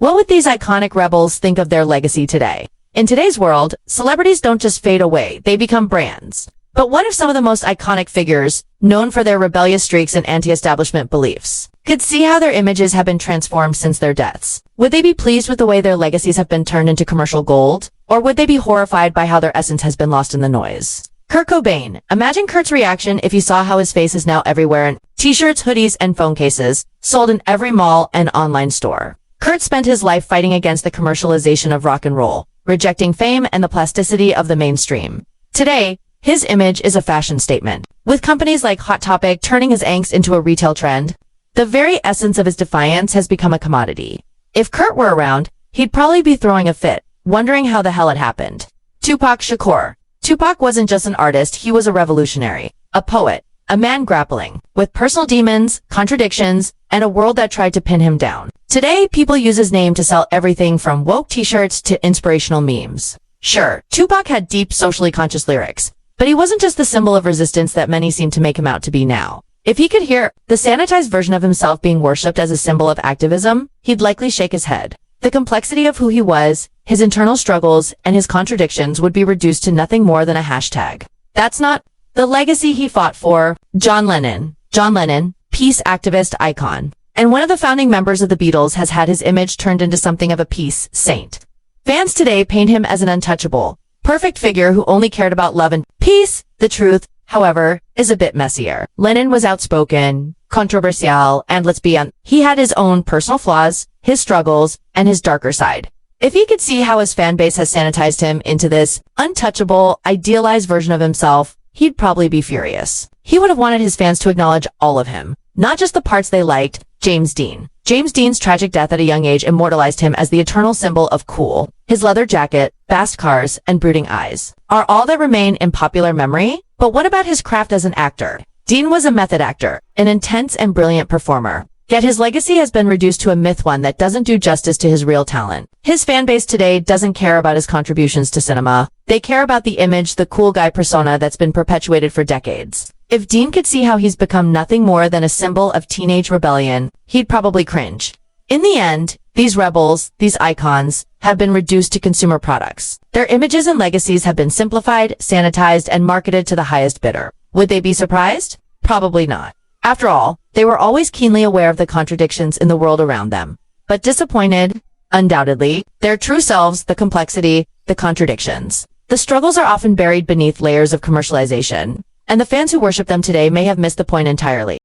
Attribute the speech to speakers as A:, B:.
A: What would these iconic rebels think of their legacy today? In today's world, celebrities don't just fade away, they become brands. But what if some of the most iconic figures, known for their rebellious streaks and anti-establishment beliefs, could see how their images have been transformed since their deaths? Would they be pleased with the way their legacies have been turned into commercial gold? Or would they be horrified by how their essence has been lost in the noise? Kurt Cobain. Imagine Kurt's reaction if he saw how his face is now everywhere in t-shirts, hoodies, and phone cases, sold in every mall and online store. Kurt spent his life fighting against the commercialization of rock and roll, rejecting fame and the plasticity of the mainstream. Today, his image is a fashion statement. With companies like Hot Topic turning his angst into a retail trend, the very essence of his defiance has become a commodity. If Kurt were around, he'd probably be throwing a fit, wondering how the hell it happened. Tupac Shakur. Tupac wasn't just an artist, he was a revolutionary, a poet, a man grappling with personal demons, contradictions, and a world that tried to pin him down. Today, people use his name to sell everything from woke t-shirts to inspirational memes. Sure, Tupac had deep socially conscious lyrics, but he wasn't just the symbol of resistance that many seem to make him out to be now. If he could hear the sanitized version of himself being worshipped as a symbol of activism, he'd likely shake his head. The complexity of who he was, his internal struggles, and his contradictions would be reduced to nothing more than a hashtag. That's not the legacy he fought for. John Lennon, peace activist icon, and one of the founding members of the Beatles, has had his image turned into something of a peace saint. Fans today paint him as an untouchable, perfect figure who only cared about love and peace. The truth, however, is a bit messier. Lennon was outspoken, controversial, and let's be honest, he had his own personal flaws, his struggles, and his darker side. If he could see how his fan base has sanitized him into this untouchable, idealized version of himself, he'd probably be furious. He would have wanted his fans to acknowledge all of him, not just the parts they liked. James Dean. James Dean's tragic death at a young age immortalized him as the eternal symbol of cool. His leather jacket, fast cars, and brooding eyes are all that remain in popular memory. But what about his craft as an actor? Dean was a method actor, an intense and brilliant performer. Yet his legacy has been reduced to a myth, one that doesn't do justice to his real talent. His fan base today doesn't care about his contributions to cinema. They care about the image, the cool guy persona that's been perpetuated for decades. If Dean could see how he's become nothing more than a symbol of teenage rebellion, he'd probably cringe. In the end, these rebels, these icons, have been reduced to consumer products. Their images and legacies have been simplified, sanitized, and marketed to the highest bidder. Would they be surprised? Probably not. After all, they were always keenly aware of the contradictions in the world around them. But disappointed? Undoubtedly. Their true selves, the complexity, the contradictions. The struggles are often buried beneath layers of commercialization, and the fans who worship them today may have missed the point entirely.